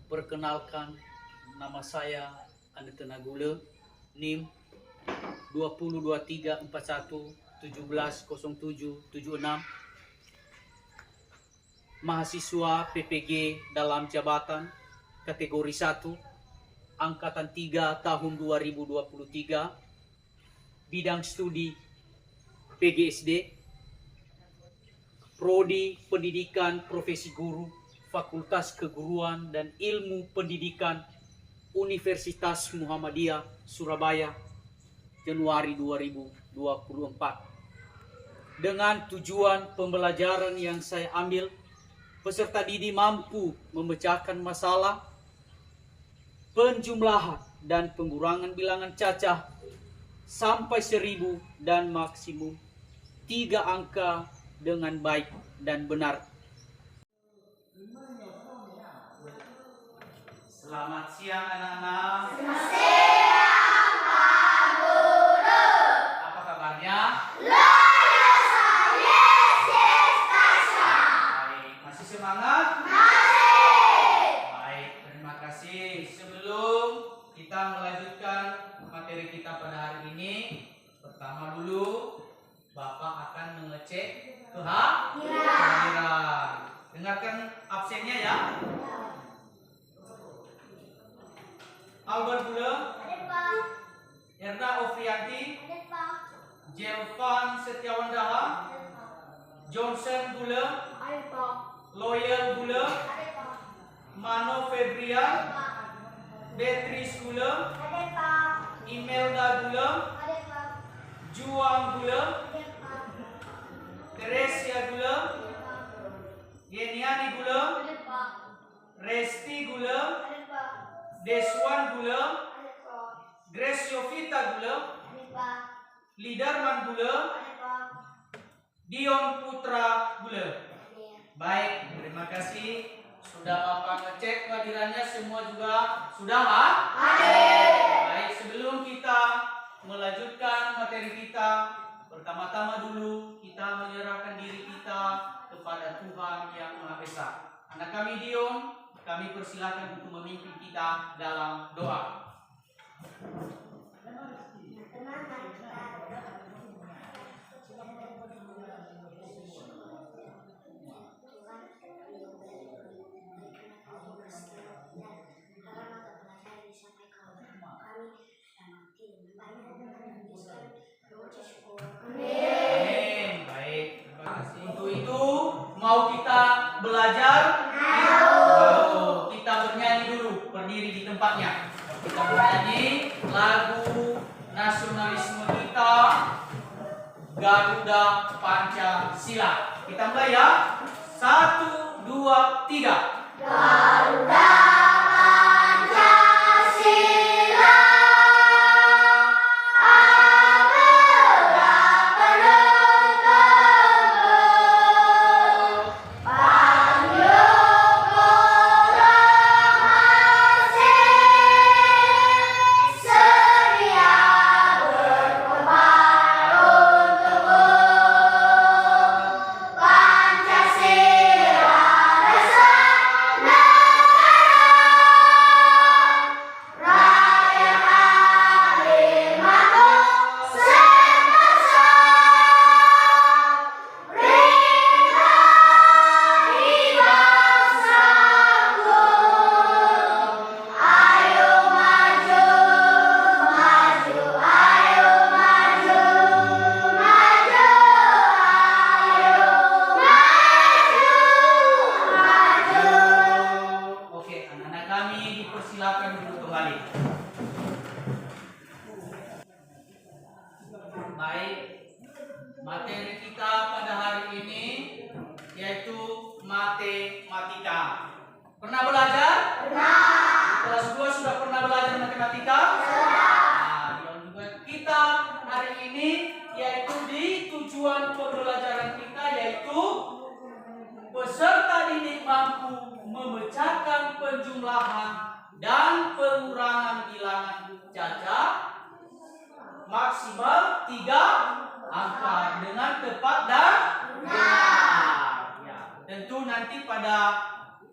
Perkenalkan, nama saya Anita Nagule, NIM 202341170776, mahasiswa PPG dalam jabatan kategori 1, angkatan 3 tahun 2023, bidang studi PGSD, Prodi Pendidikan Profesi Guru, Fakultas Keguruan dan Ilmu Pendidikan Universitas Muhammadiyah Surabaya, Januari 2024. Dengan tujuan pembelajaran yang saya ambil, peserta didik mampu memecahkan masalah penjumlahan dan pengurangan bilangan cacah sampai 1000 dan maksimum 3 angka dengan baik dan benar. Selamat siang anak-anak. Selamat siang Pak Guru. Apa kabarnya? Luar biasa. Yes, Tasya. Baik, masih semangat? Masih. Baik, terima kasih. Sebelum kita melanjutkan materi kita pada hari ini, pertama dulu Bapak akan mengecek kehadiran. Dengarkan absennya ya. Albert Gule, Ada Pak. Erna Ofrianti, Ada Pak. Jelvan Setiawan Daha, Ada Pak. Johnson Gule, Ada Pak. Loyal Gule, Ada Pak. Mano Febrian, Pak. Beatrice Gule, Ada Pak. Imelda Gule, Ada Pak. Juang Gule, Ada Pak. Teresia Gule, Geniani Gule, Ada Pak. Resti Gule, Ada Pak. Deswan Gule, Ada Pak. Grace Yovita Gule, Ada Pak. Lidarman Gule, Ada Pak. Dion Putra Gule. Ada. Baik, terima kasih. Sudah Bapak ngecek kehadirannya semua juga sudah ha? Baik, sebelum kita melanjutkan materi kita, pertama-tama dulu kita menyerahkan diri kita kepada Tuhan Yang Maha Esa. Anak kami Dion, kami persilakan untuk memimpin kita dalam doa. Amin. Baik, terima kasih. Untuk itu mau kita belajar? Mau. Kita bernyanyi dulu, berdiri di tempatnya. Kita bernyanyi lagu nasionalisme kita, Garuda Pancasila. Kita mulai ya. 1, 2, 3. Garuda Pancasila, Garuda penuh panjang proklamasi, sedia berkorban untukmu. Pancasila dasar rakyat adil makmur sentosa, rintai bangsaku. Ayo maju, maju, ayo maju, maju, ayo maju. Oke, anak-anak kami dipersilakan duduk kembali. Baik, materi kita pada hari ini yaitu matematika. Pernah belajar? Di kelas 2 sudah pernah belajar matematika? Nah, yang juga kita hari ini yaitu di tujuan pembelajaran kita yaitu peserta didik mampu memecahkan penjumlahan dan pengurangan bilangan cacah maksimal 3 angka dengan tepat dan benar. Ya, tentu nanti pada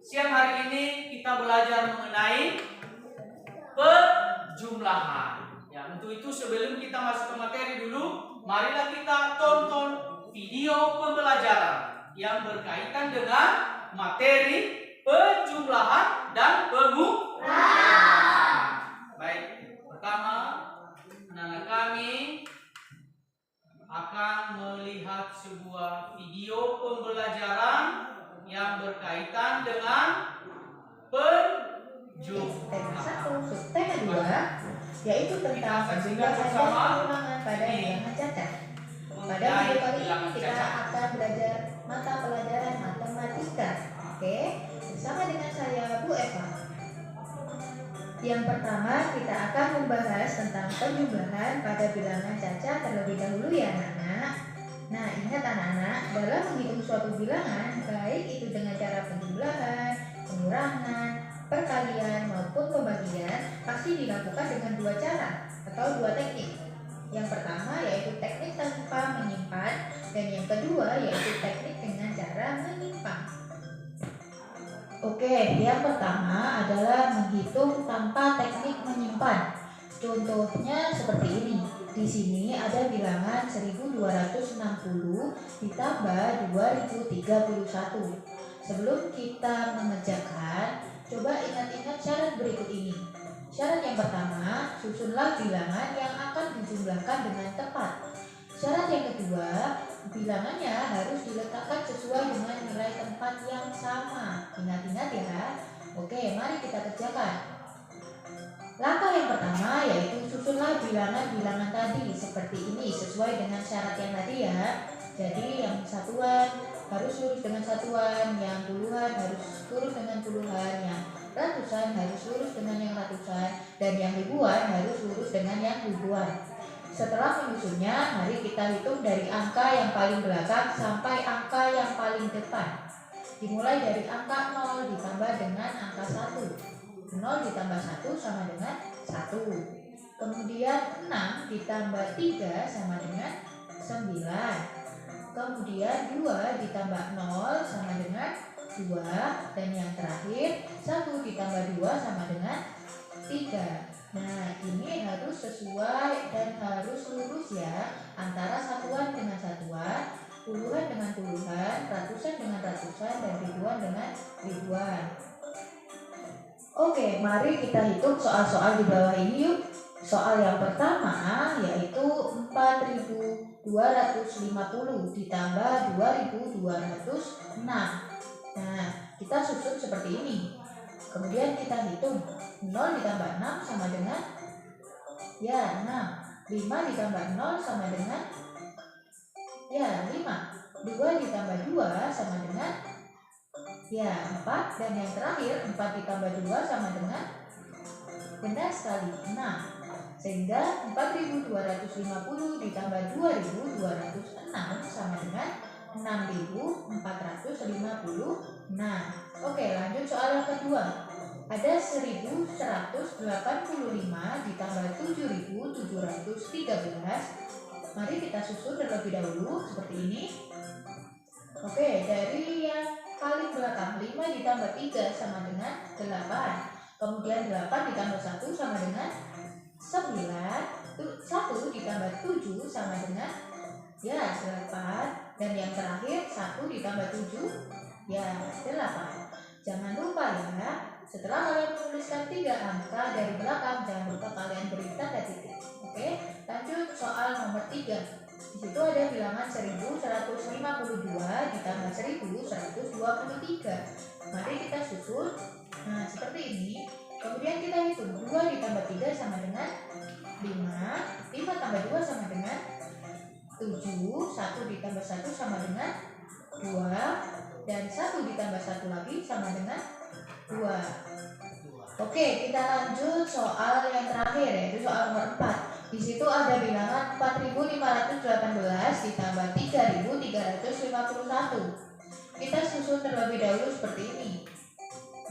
siang hari ini kita belajar mengenai penjumlahan. Ya, untuk itu sebelum kita masuk ke materi dulu, marilah kita tonton video pembelajaran yang berkaitan dengan materi penjumlahan dan pengurangan. Baik, pertama anak-anak kami akan melihat sebuah video pembelajaran yang berkaitan dengan Tema 1, tema 2, yaitu tentang penjumlahan dan pengurangan pada bilangan cacat. Pada video kali ini kita akan belajar mata pelajaran matematika. Oke, bersama dengan saya Bu Eva. Yang pertama kita akan membahas tentang penjumlahan pada bilangan cacat terlebih dahulu ya anak-anak. Nah, ingat anak-anak, dalam menghitung suatu bilangan, baik itu dengan cara penjumlahan, pengurangan, perkalian maupun pembagian, pasti dilakukan dengan dua cara atau dua teknik. Yang pertama yaitu teknik tanpa menyimpan, dan yang kedua yaitu teknik dengan cara menyimpan. Oke, yang pertama adalah menghitung tanpa teknik menyimpan. Contohnya seperti ini. Di sini ada bilangan 1260 ditambah 2031. Sebelum kita mengerjakan, coba ingat-ingat syarat berikut ini. Syarat yang pertama, susunlah bilangan yang akan dijumlahkan dengan tepat. Syarat yang kedua, bilangannya harus diletakkan sesuai dengan nilai tempat yang sama. Ingat-ingat ya. Oke, mari kita kerjakan. Langkah yang pertama yaitu susunlah bilangan-bilangan tadi seperti ini sesuai dengan syarat yang tadi ya. Jadi yang satuan harus lurus dengan satuan, yang puluhan harus lurus dengan puluhan, yang ratusan harus lurus dengan yang ratusan, dan yang ribuan harus lurus dengan yang ribuan. Setelah menyusunnya, mari kita hitung dari angka yang paling belakang sampai angka yang paling depan. Dimulai dari angka 0 ditambah dengan angka 1. 0 ditambah 1 sama dengan 1. Kemudian 6 ditambah 3 sama dengan 9. Kemudian 2 ditambah 0 sama dengan 2. Dan yang terakhir 1 ditambah 2 sama dengan 3. Nah, ini harus sesuai dan harus lurus ya, antara satuan dengan satuan, puluhan dengan puluhan, ratusan dengan ratusan, dan ribuan dengan ribuan. Oke, mari kita hitung soal-soal di bawah ini yuk. Soal yang pertama yaitu 4250 ditambah 2206. Nah, kita susun seperti ini. Kemudian kita hitung 0 ditambah 6 sama dengan 6. 5 ditambah 0 sama dengan 5. 2 ditambah 2 sama dengan 4. Dan yang terakhir 4 ditambah 2 sama dengan, benar sekali, 6. Sehingga 4250 ditambah 2206 sama dengan 6456. Oke, lanjut soal yang kedua. Ada 1185 ditambah 7713. Mari kita susun terlebih dahulu seperti ini. Oke, dari yang paling belakang 5 ditambah 3 sama dengan 8. Kemudian 8 ditambah 1 sama dengan 9. 1 ditambah 7 sama dengan 8. Dan yang terakhir 1 ditambah 7 8. Jangan lupa ya, setelah kalian menuliskan 3 angka dari belakang, jangan lupa kalian beri tanda titik. Oke, lanjut soal nomor 3. Di situ ada bilangan 1152 ditambah 1123. Mari kita susun. Nah, seperti ini. Kemudian kita hitung 2 ditambah 3 sama dengan 5. 5 tambah 2 sama dengan 7. 1 ditambah 1 sama dengan 2. Dan 1 ditambah 1 lagi sama dengan 2. Oke, kita lanjut soal yang terakhir yaitu soal nomor 4. Di situ ada bilangan 4518 ditambah 3351. Kita susun terlebih dahulu seperti ini.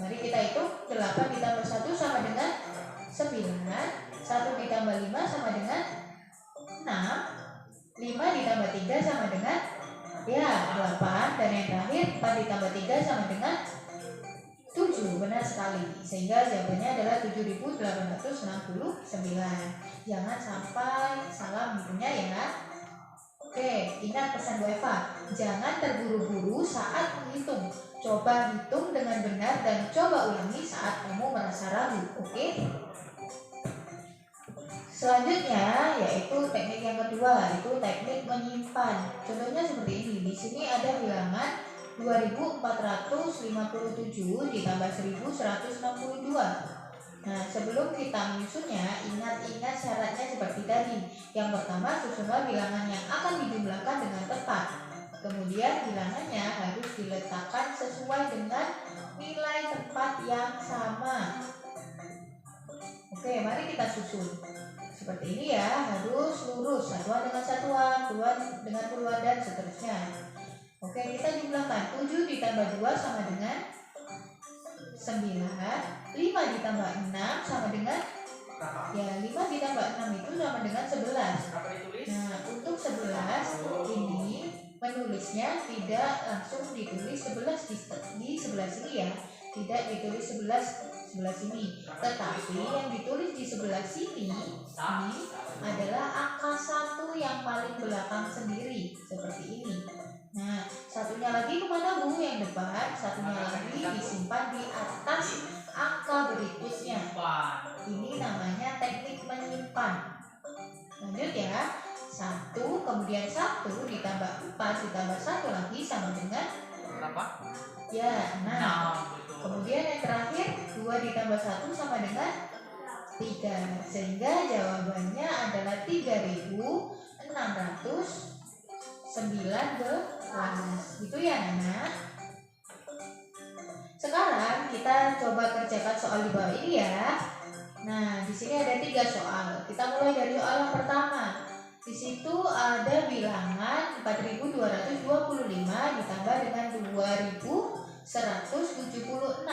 Mari kita hitung 8 ditambah 1 sama dengan 9. 1 ditambah 5 sama dengan 6. 5 ditambah 3 sama dengan 8. Dan yang terakhir 4 ditambah 3 sama dengan kali, sehingga jawabannya adalah 7.869. Jangan sampai salah menghitungnya ya. Oke, ingat pesan Bu Eva, jangan terburu-buru saat menghitung. Coba hitung dengan benar dan coba ulangi saat kamu merasa ragu. Oke? Selanjutnya yaitu teknik yang kedua, yaitu teknik menyimpan. Contohnya seperti ini. Di sini ada bilangan 2457 ditambah 1162. Nah, sebelum kita menyusunnya, ingat-ingat syaratnya seperti tadi. Yang pertama, susunlah bilangan yang akan dijumlahkan dengan tepat. Kemudian bilangannya harus diletakkan sesuai dengan nilai tempat yang sama. Oke, mari kita susun. Seperti ini ya, harus lurus, satuan dengan satuan, puluhan dengan puluhan, dan seterusnya. Oke, kita jumlahkan. 7 ditambah 2 sama dengan 9. 5 ditambah 6 sama dengan, ya 5 ditambah 6 itu sama dengan 11. Berapa ditulis? Nah, untuk 11 ini menulisnya tidak langsung ditulis 11 di sebelah sini ya. Tidak ditulis 11 sini, tetapi yang ditulis di sebelah sini ini adalah angka 1 yang paling belakang sendiri, seperti ini. Nah, satunya lagi kemana Bu? Yang depan, satunya lagi disimpan di atas angka berikutnya. Ini namanya teknik menyimpan. Lanjut ya. 1 kemudian 1 ditambah 4 ditambah 1 lagi sama dengan Berapa? ya 6. Kemudian yang terakhir 2 ditambah 1 sama dengan 3. Sehingga jawabannya adalah 3619. Gitu ya Nana. Sekarang kita coba kerjakan soal di bawah ini ya. Nah, di sini ada 3 soal. Kita mulai dari soal yang pertama. Di situ ada bilangan 4225 ditambah dengan 2176.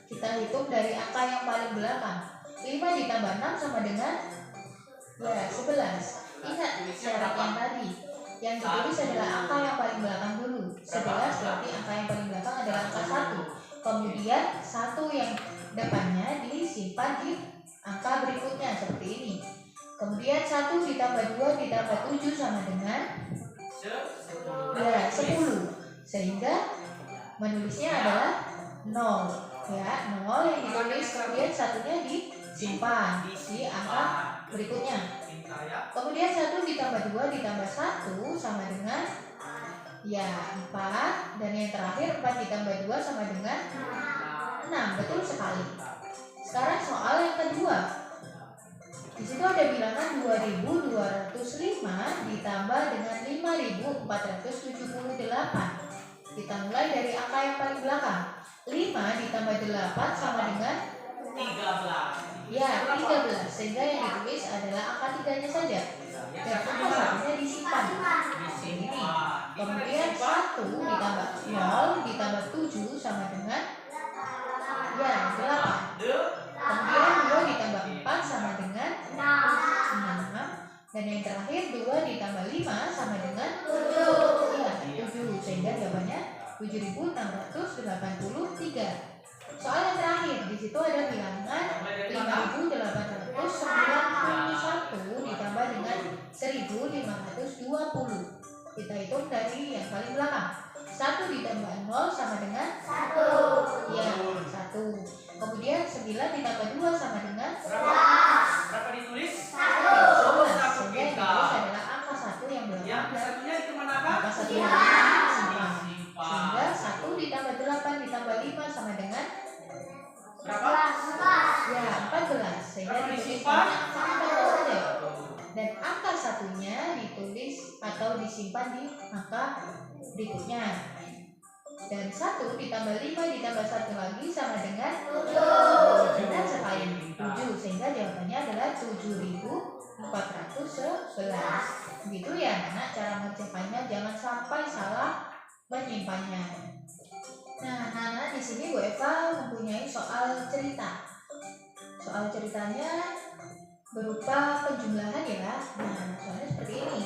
Kita hitung dari angka yang paling belakang. 5 ditambah 6 sama dengan ya 11. Ingat syarat yang tadi. Yang ditulis adalah angka yang paling belakang dulu. 11 berarti angka yang paling belakang adalah angka 1. Kemudian 1 yang depannya disimpan di angka berikutnya seperti ini. Kemudian 1 ditambah 2 ditambah 7 sama dengan ya 10. Sehingga menulisnya adalah 0 ya, 0 yang ditulis, kemudian satunya disimpan di angka berikutnya. Kemudian 1 ditambah 2 ditambah 1 sama dengan ya 4, dan yang terakhir 4 ditambah 2 sama dengan 6. Betul sekali. Sekarang soal yang kedua. Di situ ada bilangan 2205 ditambah dengan 5478. Kita mulai dari angka yang paling belakang. 5 ditambah 8 sama dengan 13. ya 13. Sehingga yang ditulis adalah angka 3-nya saja. Dan angka satunya disimpan. Ini. Kemudian 1 ditambah 0 ditambah 7 sama dengan ya 8. Kemudian 2 ditambah 4 sama dengan 6. Dan yang terakhir 2 ditambah 5 sama dengan 7. Sehingga jawabannya 7683. Soal yang terakhir, di situ ada bilangan 5891 ditambah dengan 1520. Kita hitung dari yang paling belakang. 1 ditambah 0 sama dengan 1. Ya, 1. Kemudian 9 ditambah 2 sama dengan Berapa ditulis? 11. Sehingga yang ditulis adalah angka 1 yang belakang Yang dan satunya itu manakah? angka 1 yang disimpan. Sehingga 1 ditambah 8 ditambah 5 sama dengan Berapa? ya 14. Sehingga Berapa ditulis disimpan? angka 14 saja. Dan angka satunya ditulis atau disimpan di angka berikutnya. Dan 1 ditambah 5 ditambah 1 lagi sama dengan 7. Benar sekali, 7. Sehingga jawabannya adalah 7411. Begitu ya anak, cara mengerjakannya, jangan sampai salah menyimpannya. Nah, Nana di sini Bu Eva mempunyai soal cerita. Soal ceritanya berupa penjumlahan ya. Nah, soalnya seperti ini.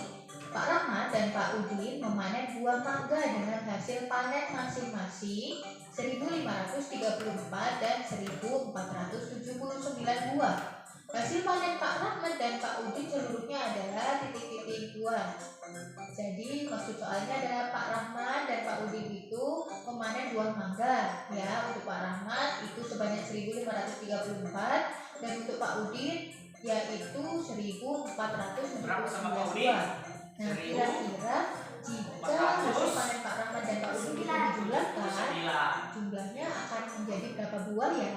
Pak Rahmat dan Pak Udin memanen buah mangga dengan hasil panen masing-masing 1.534 dan 1.479 buah. Hasil panen Pak Rahmat dan Pak Udin seluruhnya adalah titik-titik buah. Jadi maksud soalnya adalah Pak Rahmat dan Pak Udin itu memanen buah mangga. Ya, untuk Pak Rahmat itu sebanyak 1.534 dan untuk Pak Udin yaitu 1.479 Berapa sama Pak Udin? buah. Nah, kira-kira jika hasil panen Pak Rahmat dan Pak Udin itu dijumlahkan, jumlahnya akan menjadi berapa buah ya?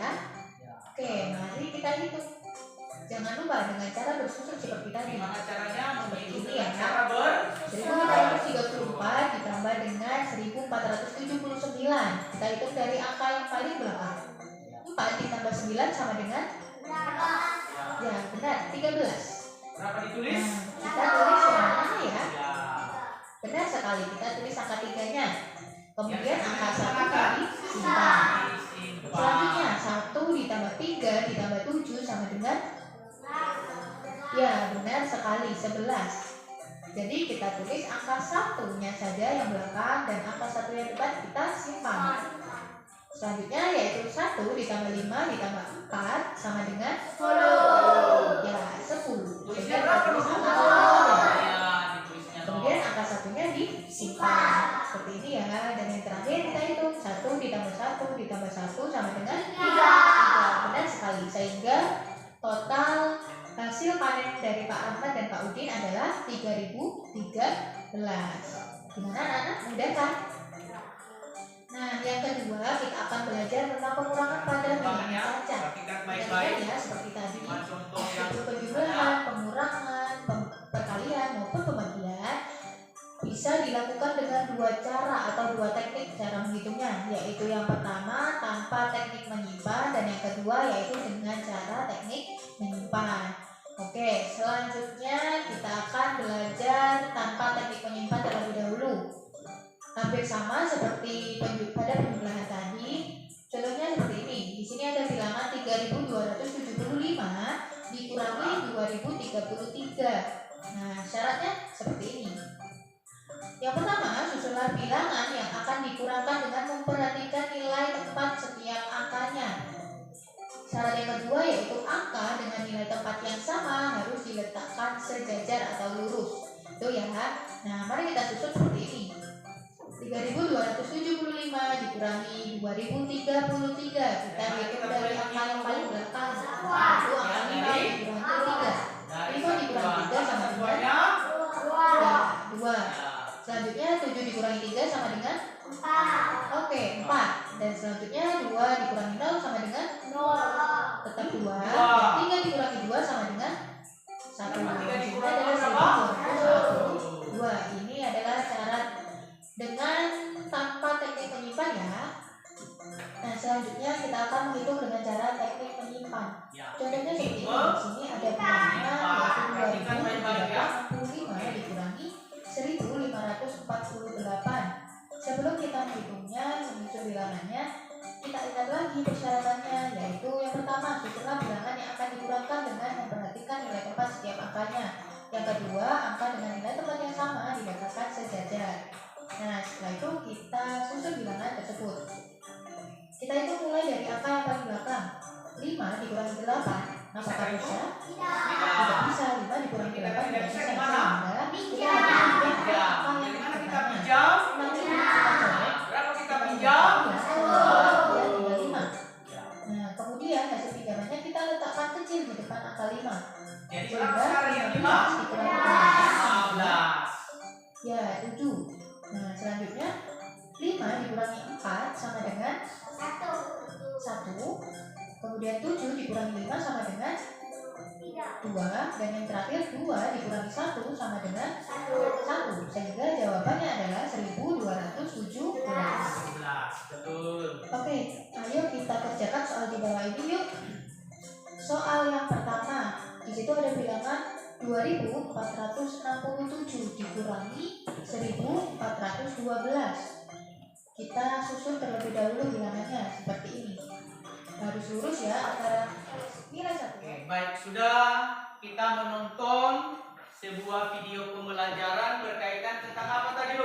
Oke, mari kita hitung. Jangan lupa dengan cara bersusun seperti tadi. Gimana caranya? Seperti Menghitung ini ya. dengan cara ber 1.534 ditambah dengan 1.479. Kita hitung dari angka yang paling belakang. 4 ditambah 9 sama dengan? Ya, benar, 13. Berapa ditulis? Nah, kita tulis yang mana ya? Ya. Benar sekali, kita tulis angka 3-nya. Kemudian Yang angka 1 disimpan. disimpan. Disimpan. Selanjutnya 1 ditambah 3 ditambah 7 sama dengan? Ya, benar sekali, 11. Jadi kita tulis angka 1-nya saja yang belakang dan angka 1 yang depan kita simpan. Selanjutnya yaitu 1 ditambah 5 ditambah 4 sama dengan? Ya, 10. Tulisnya Jadi berapa tulis dulu? angka 10. Ya, ditulisnya dong. Kemudian angka 1-nya disimpan. Seperti ini ya. Dan yang terakhir kita hitung 1 ditambah 1 ditambah 1 sama dengan? 3. Benar sekali. Sehingga total hasil panen dari Pak Rahmat dan Pak Udin adalah 3.013. Gimana anak-anak? Mudah kan? Nah, yang kedua kita akan belajar tentang pengurangan pada nilai saja. Perhatikan baik-baik. Ya, seperti tadi. Cuma contoh yang Untuk penjumlahan, pengurangan, perkalian maupun pembagian bisa dilakukan dengan dua cara atau dua teknik cara menghitungnya, yaitu yang pertama tanpa teknik menyimpan dan yang kedua yaitu dengan cara teknik menyimpan. Oke, selanjutnya kita akan belajar tanpa teknik menyimpan terlebih dahulu. Hampir sama seperti pada penjumlahan tadi. Contohnya seperti ini. Di sini ada bilangan 3.275 dikurangi 2.033. Nah, syaratnya seperti ini. Yang pertama, susunlah bilangan yang akan dikurangkan dengan memperhatikan nilai tempat setiap angkanya. Syarat yang kedua yaitu angka dengan nilai tempat yang sama harus diletakkan sejajar atau lurus. Itu ya. Nah, mari kita susun seperti ini. 3.275 dikurangi 2.033. Kita hitung dari angka yang paling belakang. Itu angka 5 dikurangi 3. 5 dikurangi 3 sama dengan 2. Selanjutnya 7 dikurangi 3 sama dengan 4. Oke, 4. Dan selanjutnya 2 dikurangi 0 sama dengan 0. Tetap 2. 3 dikurangi 2 sama dengan 1. Ini adalah 1.201. 2. Ini adalah syarat dengan tanpa teknik menyimpan ya. Nah, selanjutnya kita akan menghitung dengan cara teknik menyimpan. Contohnya seperti ini. Di sini ada bilangan yaitu 2.365 dikurangi 1.548. Sebelum kita menghitungnya, menyusun bilangannya, kita ingat lagi persyaratannya, yaitu yang pertama, susunlah bilangan yang akan dikurangkan dengan memperhatikan nilai tempat setiap angkanya. Yang kedua, angka dengan nilai tempat yang sama didapatkan sejajar. Nah, setelah itu kita susun bilangan tersebut. Kita hitung mulai dari angka yang paling belakang. 5 dikurangi 8. Apakah bisa? Tidak bisa. 5 dikurangi 8 tidak bisa. Sehingga kita kita pinjam? Berapa kita pinjam? Nah, kemudian hasil pinjamannya kita letakkan kecil di depan angka 5. Jadi berapa sekarang yang 5? Dikurangi 15. Ya, 7. Nah, selanjutnya 5 dikurangi 4 sama dengan 1. Kemudian 7 dikurangi 5 sama dengan 2. Dan yang terakhir 2 dikurangi 1 sama dengan 1. Sehingga jawabannya adalah 1.217. Betul. Oke, ayo kita kerjakan soal di bawah ini yuk. Soal yang pertama, di situ ada bilangan 2.467 dikurangi 1.412. Kita susun terlebih dahulu bilangannya seperti ini. Harus lurus ya antara nilai satu. Oke, baik, sudah kita menonton sebuah video pembelajaran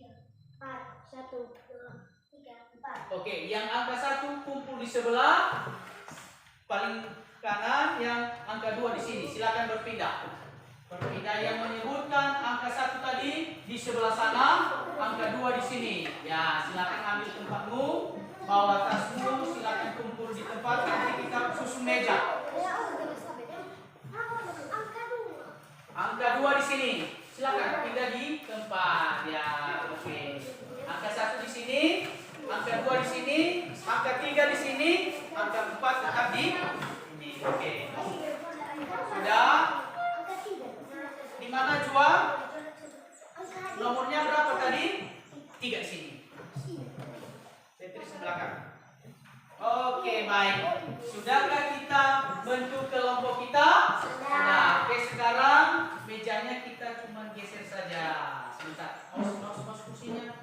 4, 1, 2, 3, 4. Oke, yang angka 1 kumpul di sebelah paling kanan, yang angka 2 di sini. Silakan berpindah. Berpindah, yang menyebutkan angka 1 tadi di sebelah sana, angka 2 di sini. Ya, silakan ambil tempatmu, bawa tasmu, silakan kumpul di tempat, nanti kita susun meja. Angka 2 di sini. Silakan pindah di tempat. Ya, oke. Angka 1 di sini, angka 2 di sini, angka 3 di sini, angka 4 tetap di sini. Oke. Sudah? Di mana Jua? Nomornya berapa tadi? 3 di sini. Tetris belakang. Oke, baik. Sudahkah kita bentuk kelompok kita? Sudah. Oke, sekarang mejanya kita cuma geser saja. Sebentar. Masuk kursinya.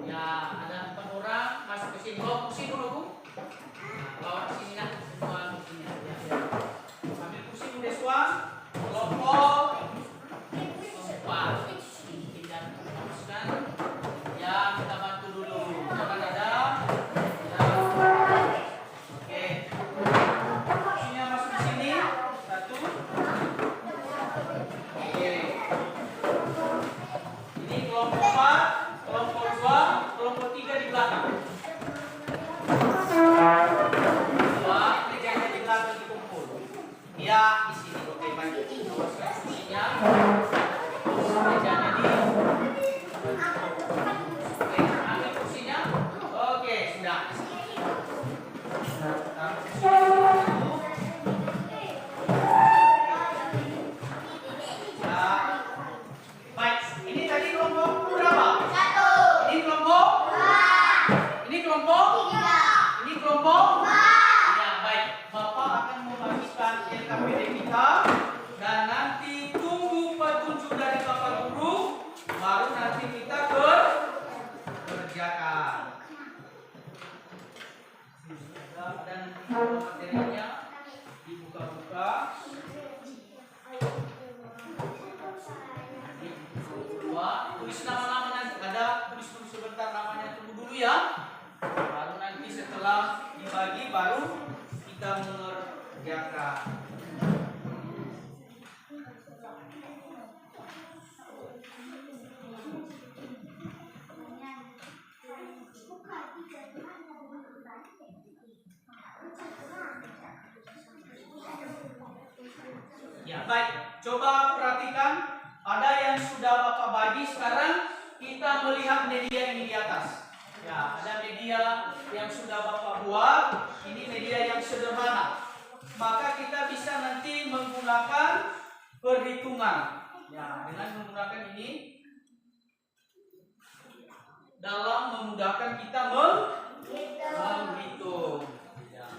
Ya, ada 4 orang masuk ke sini. Bawa kursi dulu, Bu. Nah, bawa ke sini lah semua kursinya. Ya. Ambil kursi Bu Deswa. Kelompok 4. Kita masukkan. Ya, kita bantu dulu. Jangan ada. Ya. Oke. Kursinya masuk di sini. 1. Oke. Ini kelompok 4, kelompok 2, kelompok 3 di belakang. 2, mejanya di belakang dikumpul. Ya, di sini. Oke, baik. Masukkan kursinya. Mejanya di. Oke, ambil kursinya. Oke, sudah. Taruh kursinya dulu. Ya. Baik, ini tadi kelompok berapa? 1, Ini kelompok? 2, Ini kelompok? 3, Ini kelompok? 4. Ya, baik. Bapak akan membagikan LKPD kita dan nanti tunggu petunjuk dari Bapak Guru, baru nanti kita kerjakan. Dan materinya dibuka-buka. Tulis nama-nama nanti, ada tulis dulu sebentar namanya, tunggu dulu ya. Baru nanti setelah dibagi baru kita mengerjakan. Ya, baik. Coba perhatikan, ada yang sudah Bapak bagi. Sekarang kita melihat media ini di atas. Ya, ada media yang sudah Bapak buat. Ini media yang sederhana. maka kita bisa nanti menggunakan perhitungan. Ya, dengan menggunakan ini dalam memudahkan kita menghitung. Ya.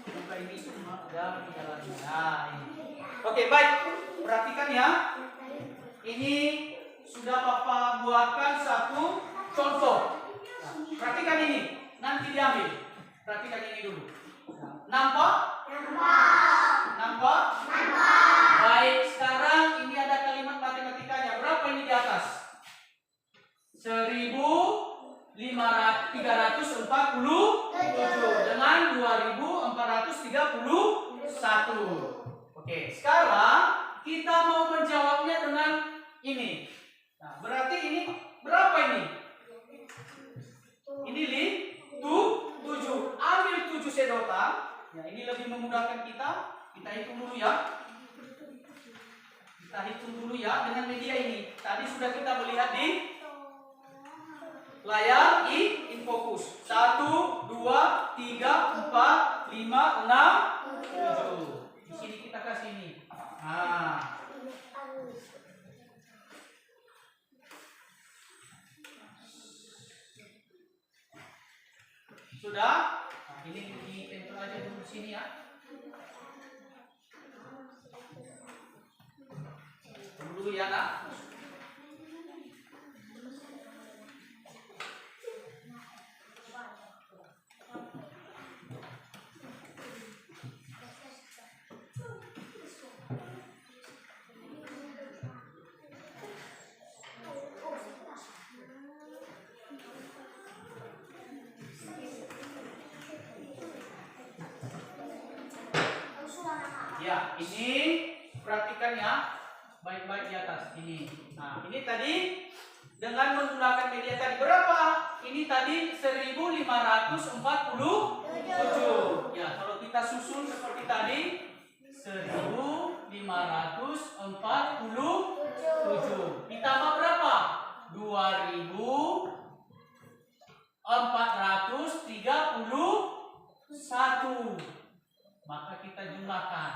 Maka ini semua ada di dalamnya. Nah, ini. Oke, baik. Perhatikan ya. Ini sudah Papa buatkan satu contoh. Nah, perhatikan ini. Nanti diambil. Perhatikan ini dulu. Nampak? Nampak? Baik, sekarang ini ada kalimat matematikanya. Berapa ini di atas? 1.347 dengan 2.431. Oke, sekarang kita mau menjawabnya dengan ini. Nah, berarti ini berapa ini? Ini 7. Ambil 7 sedotan. Ya, ini lebih memudahkan kita. Kita hitung dulu ya. Kita hitung dulu ya dengan media ini. Tadi sudah kita melihat di layar InFocus. 1, 2, 3, 4, 5, 6, 7. Di sini kita kasih ini. Nah, sudah? Nah, ini ditempel aja dulu di sini ya. Dulu ya, Nak. Ya, ini perhatikan ya. Baik-baik di atas ini. Nah, ini tadi dengan menggunakan media tadi berapa? Ini tadi 1.547. Ya, kalau kita susun seperti tadi 1.547 ditambah berapa? 2.431. Maka kita jumlahkan.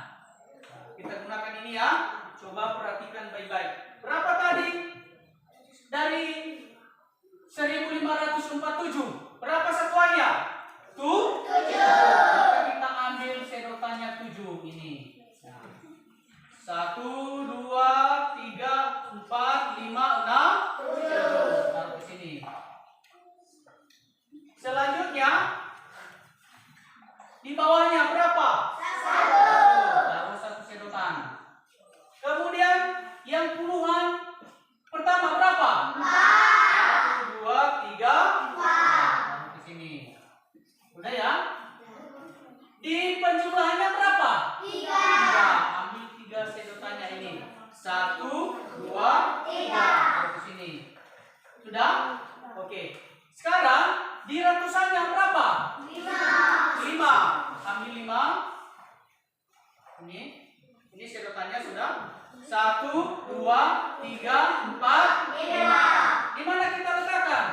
Nah, kita gunakan ini ya. Coba perhatikan baik-baik. Berapa tadi? Dari 1.547. Berapa satuannya? 7. Maka kita ambil sedotannya 7 ini. 1, 2, 3, 4, 5, 6, 7. Taruh ke sini. Selanjutnya di bawahnya berapa? 1. Taruh 1 sedotan. Kemudian yang puluhan pertama berapa? 1, 2, 3, 4. Taruh ke sini. Udah ya? Di penjumlahannya berapa? 3. Ambil 3 sedotannya ini. 1, 2, 3. Taruh ke sini. Sudah? Oke. Sekarang di ratusannya berapa? 5. Ambil 5. Ini sedotannya sudah. 1, 2, 3, 4, 5. Di mana kita letakkan?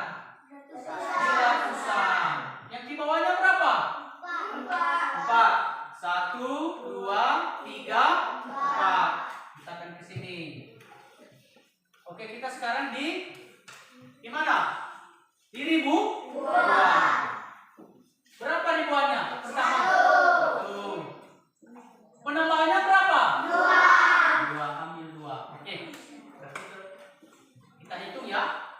Di ratusan. Yang di bawahnya berapa? 4. 1, 2, 3, 4. Letakkan ke sini. Oke, kita sekarang di mana? Di ribuan. Berapa ribuannya? Pertama. 1. Penambahannya berapa? 2. Ambil 2. Oke. Berarti kita hitung ya.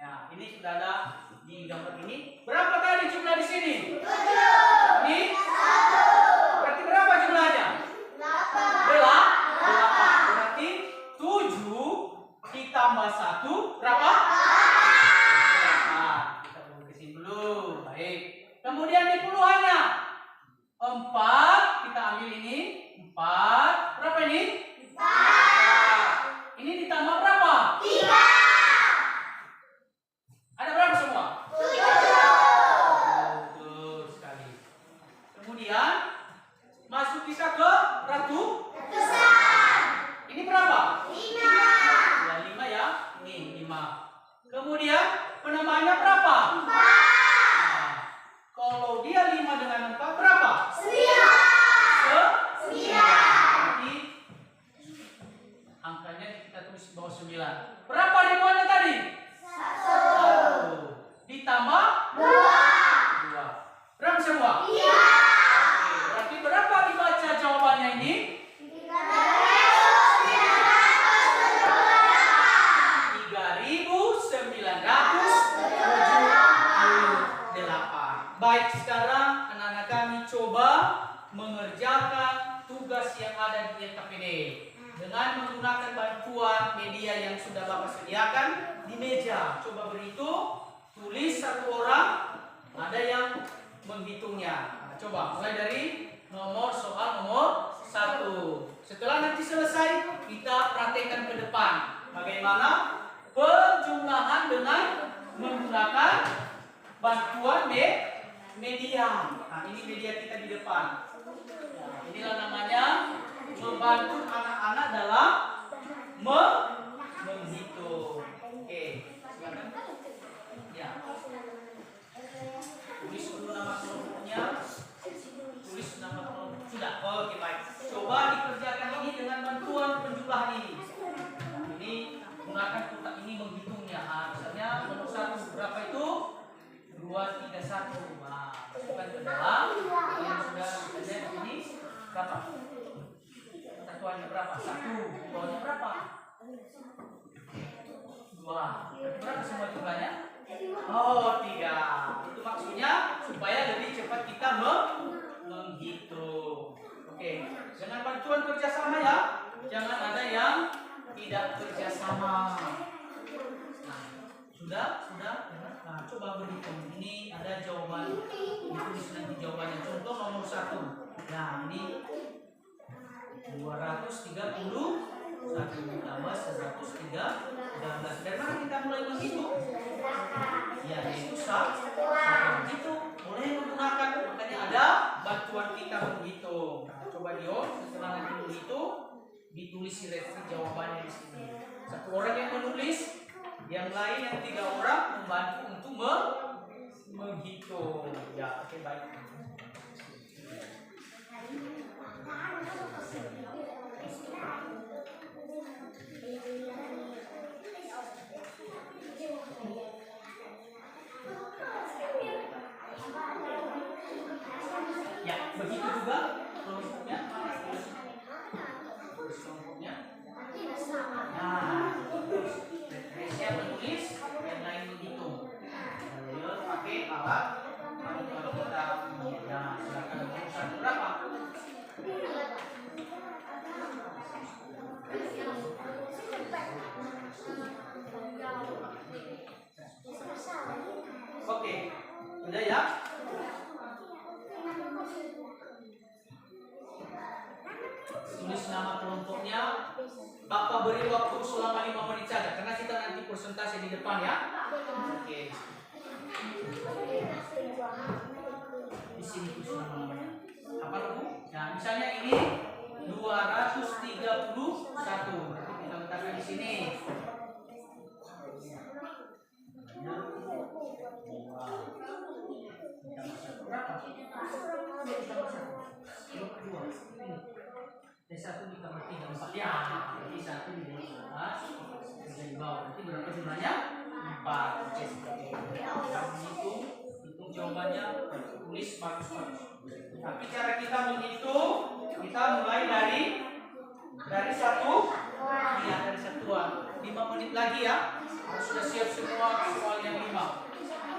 Ya, ini sudah ada di gambar ini. Berapa tadi jumlah di sini? 7. Ini 1. Berarti berapa jumlahnya? 8. Berarti 7 ditambah 1 berapa? Kemudian di puluhannya 4, kita ambil ini 4. Berapa ini? 4. Ini ditambah berapa? 3. Ada berapa semua? 7. Betul sekali. Kemudian masuk kita ke ratusan. Ini berapa? 5. Ya 5 ya. Ini 5. Kemudian penambahannya berapa? 4. Kalau dia 5 dengan 4 berapa? 9. 9. Berapa ribuannya tadi? 1. Ditambah 2. Berapa semua? Oke, berarti berapa dibaca jawabannya ini? 3.978. Baik, sekarang anak-anak kami coba mengerjakan tugas yang ada di LKPD dengan menggunakan bantuan media yang sudah Bapak sediakan di meja. Coba berhitung, tulis satu orang, ada yang menghitungnya. Nah, coba mulai dari soal nomor 1. Setelah nanti selesai, kita praktekkan ke depan bagaimana penjumlahan dengan menggunakan bantuan media. Nah, ini media kita di depan. Nah, inilah namanya membantu anak-anak dalam menghitung. Oke, silakan. Ya. Tulis dulu nama kelompoknya. Tulis nama kelompok. Sudah. Oke, baik. Coba dikerjakan ini dengan bantuan penjumlahan ini. Nah, ini gunakan kotak ini menghitungnya. Nah, misalnya nomor 1 berapa itu? 2, 3, 1. Nah, masukkan ke dalam. Yang sudah ada di sini berapa? Satuannya berapa? 1. Bawahnya berapa? 2. Berapa semua jumlahnya? Oh, 3. Itu maksudnya supaya lebih cepat kita menghitung. Oke, dengan bantuan kerjasama ya. Jangan ada yang tidak kerjasama. Nah, sudah. Nah, coba berhitung. Ini ada jawaban. Ditulis nanti jawabannya. Contoh nomor 1. Nah, ini 231 tambah 113. Dari mana kita mulai menghitung? Ya, yaitu 1. Begitu. Mulai menggunakan, makanya ada bantuan kita menghitung. Nah, coba setelah nanti menghitung, ditulis referensi jawabannya di sini. 1 orang yang menulis, yang lain yang 3 orang membantu untuk menghitung. Ya, oke, baik. Ya, begitu juga kelompoknya. Kelompoknya. Nah, Resia menulis, yang lain menghitung. Lalu pakai alat kalau kita. Nah, silakan nomor 1 berapa? Oke, udah ya? Tulis nama kelompoknya. Bapak beri waktu selama 5 menit saja karena kita nanti presentasi di depan ya. Oke. Di sini tulis namanya. Apa Bu? Nah, misalnya ini 231. Berarti kita letakkan di sini. Berapa? 1 ditambah 3, 4 ya. Jadi 1 di bawah 3 di bawah. Berarti berapa jumlahnya? 4. Oke, seperti itu. Hitung jawabannya, tulis bagus-bagus. Tapi cara kita menghitung, kita mulai dari 1. Iya, dari satuan. 5 menit lagi ya. Sudah siap semua soal yang 5.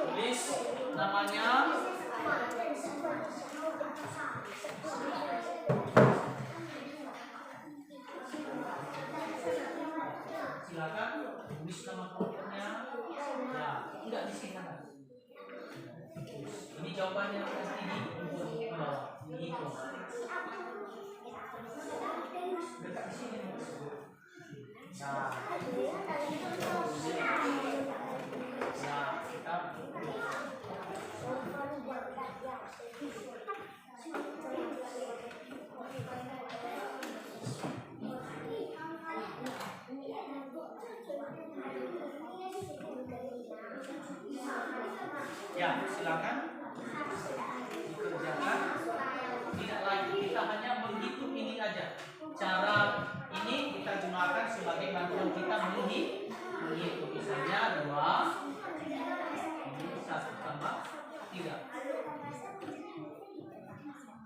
Tulis namanya. Silakan tulis nama kelompoknya. Ya, enggak di sini kan. Ini jawabannya pasti di bawah. Ini itu. Dekat di sini. Nah, kita ya, silakan dikerjakan. Tidak lagi kita hanya menghitung ini aja. Cara ini kita gunakan sebagai bantuan kita menghitung.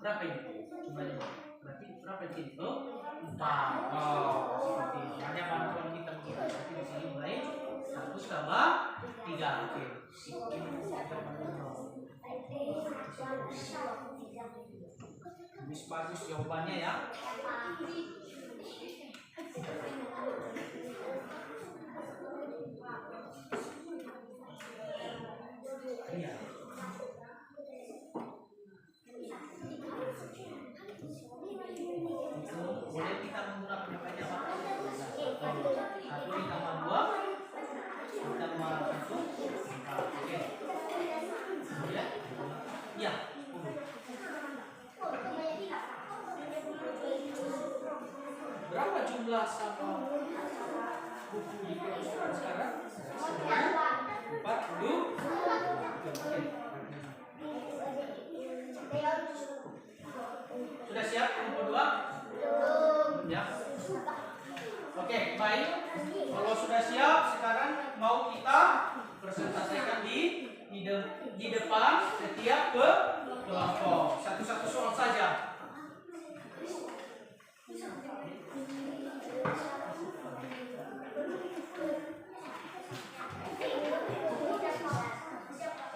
Berapa ini? Jumlahnya. Berarti berapa ini? Oh, 4. Oh, seperti ini. Hanya bantuan kita mengira. Berarti di sini mulai 1 tambah 3. Oke. Bagus jawabannya ya. Iya. Itu boleh kita menggunakan apanya Pak? 1 ditambah 2 ditambah 1. Oke. Kemudian iya. Berapa jumlah sama buku di perpustakaan sekarang? 40. Sudah siap nomor 2? Ya. Oke, baik. Kalau sudah siap, sekarang mau kita presentasikan di depan setiap kelompok. Satu-satu soal saja.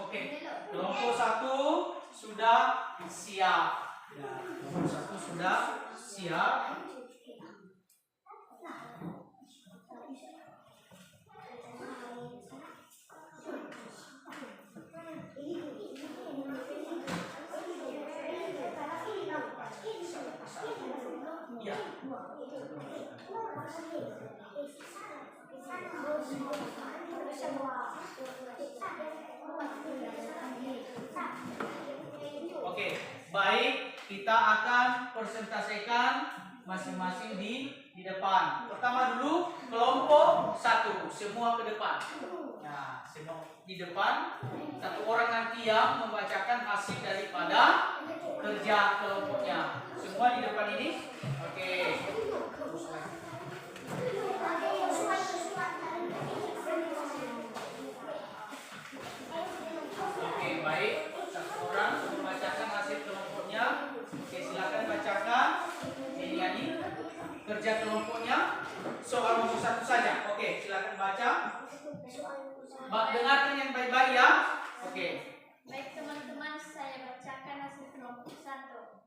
Oke, kelompok 1 sudah siap. Ya, kelompok 1 sudah siap. Ya. Oke, baik, kita akan presentasikan masing-masing di depan. Pertama dulu kelompok 1, semua ke depan. Nah, semua di depan. Satu orang nanti yang membacakan hasil daripada kerja kelompoknya. Semua di depan ini. Oke. Oke, baik. Satu orang membacakan hasil kelompoknya. Oke, silakan bacakan. Ini kerja kelompoknya. Soal nomor 1 saja. Oke, silakan baca. Dengarkan yang baik-baik ya. Oke. Baik teman-teman, saya bacakan hasil kelompok 1.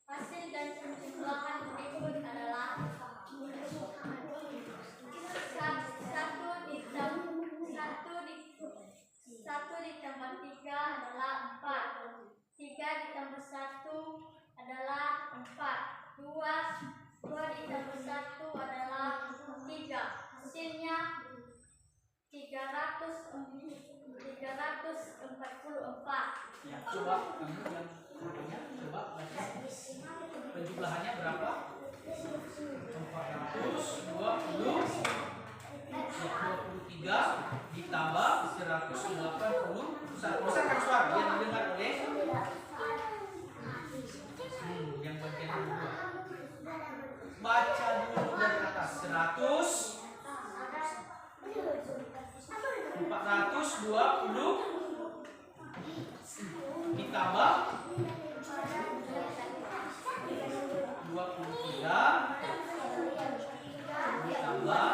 Hasil dan penjumlahan berikut adalah 1 ditambah 3 adalah 4. 3 ditambah 1 adalah 4. 2 ditambah 1 adalah 3. Hasilnya 344. Ya, coba kamu yang namanya, coba baca. Penjumlahannya berapa? 423 ditambah 180. Besarkan suara yang didengar oleh yang bagian kedua. Baca dulu dari atas. 420 ditambah 23 ditambah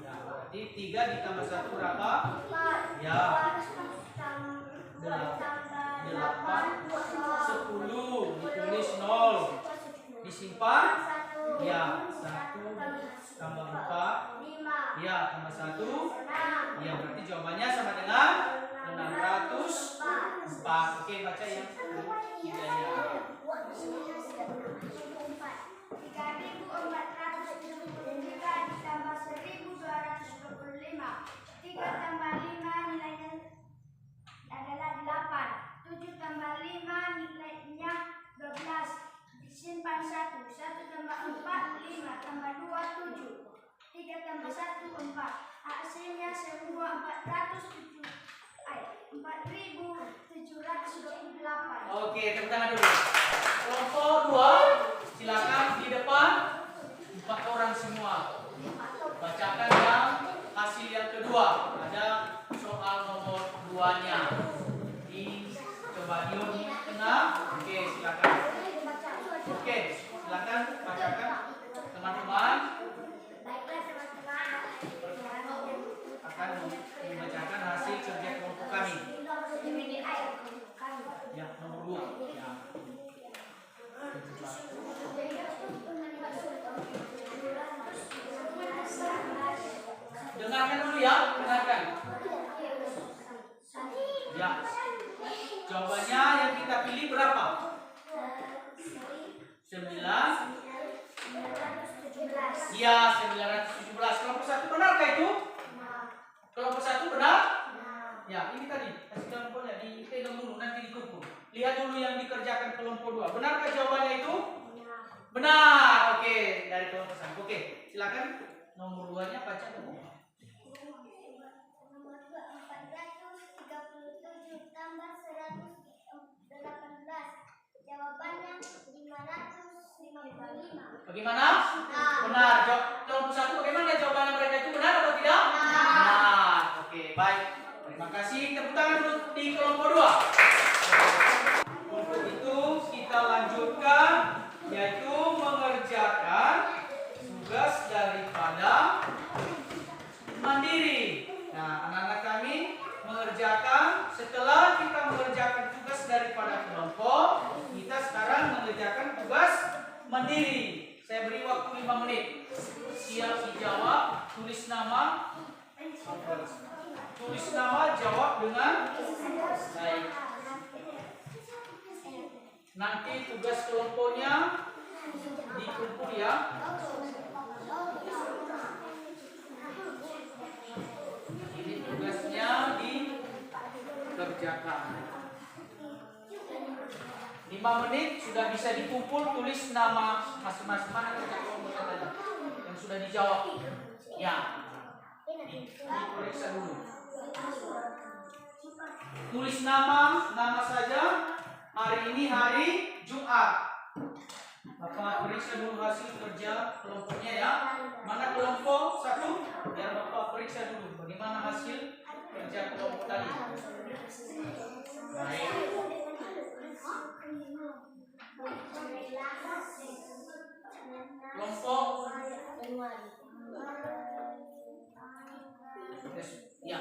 ya, berarti 3 ditambah 1 berapa? Ya, 8 10 ditulis 0 disimpan ya, 1 tambah 4 ya, tambah 1 ya, berarti jawabannya sama dengan 604. Oke, baca yang tiganya. 3.473 ditambah 1.225. 3 tambah 5 nilainya adalah 8. 7 tambah 5 nilainya 12. Disimpan 1. 1 tambah 4 5 tambah 2 7. 3 tambah 1 4. Hasilnya semua 4.728. Oke, tepuk tangan dulu. Kelompok 2, silakan di depan. 4 orang semua. Bacakan yang hasil yang kedua. Ada soal nomor 2-nya. Di Dengarkan dulu ya, dengarkan. Ya. Jawabannya yang kita pilih berapa? 9. Iya, 917. Kelompok 1 benarkah itu? Kelompok 1 benar? Ya, ini tadi. Kasih kelompoknya dipegang dulu, nanti dikumpul. Lihat dulu yang dikerjakan kelompok 2. Benarkah jawabannya itu? Benar. Oke, dari kelompok 1. Oke, silakan nomor 2-nya baca dulu. Nomor 2, 437 tambah 118. Jawabannya 555. Bagaimana? Benar. Kelompok 1 bagaimana jawabannya mereka itu, benar atau tidak? Benar. Oke, baik. Terima kasih. Tepuk tangan dulu di kelompok 2. Untuk itu kita lanjutkan, yaitu mengerjakan tugas daripada mandiri. Nah, anak-anak kami mengerjakan, setelah kita mengerjakan tugas daripada kelompok, kita sekarang mengerjakan tugas mandiri. Saya beri waktu 5 menit. Siap dijawab, tulis nama, jawab dengan baik. Nanti tugas kelompoknya dikumpul ya. Ini tugasnya dikerjakan. 5 menit sudah bisa dikumpul, tulis nama masing-masing, mana yang sudah dijawab. Ya. Diperiksa dulu. Tulis nama saja. Hari ini hari Jumat. Bapak periksa dulu hasil kerja kelompoknya ya. Mana kelompok 1? Biar Bapak periksa dulu bagaimana hasil kerja kelompok tadi. Baik. Kelompok ya.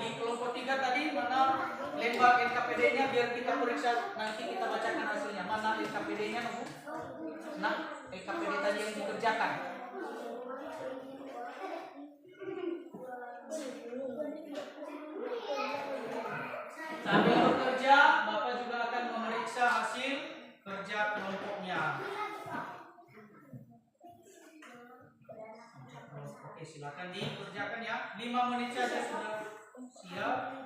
Di kelompok 3 tadi mana lembar LKPD-nya, biar kita periksa, nanti kita bacakan hasilnya. Mana LKPD-nya, Bu? Nah, LKPD tadi yang dikerjakan. Sambil bekerja, Bapak juga akan memeriksa hasil kerja kelompoknya. Oke, silakan dikerjakan ya. 5 menit saja sudah siap.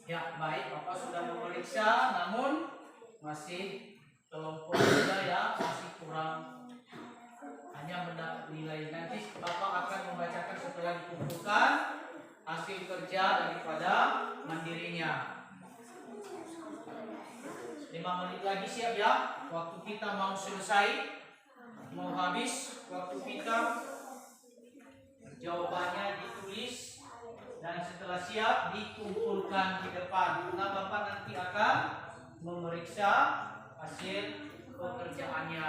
Ya, baik, Bapak sudah memeriksa, namun masih kelompok juga ya, masih kurang. Hanya mendapat nilai. Nanti Bapak akan membacakan setelah dikumpulkan hasil kerja daripada mandirinya. 5 menit lagi siap ya. Waktu kita mau selesai, mau habis waktu kita. Jawabannya ditulis dan setelah siap dikumpulkan di depan. Karena Bapak nanti akan memeriksa hasil pekerjaannya.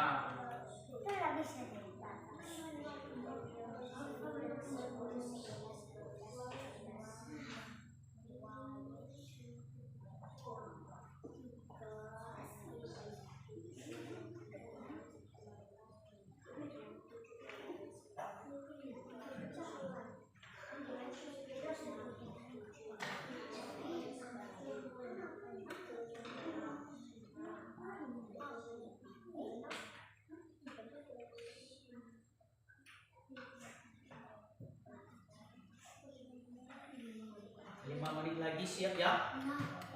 Menit lagi siap ya.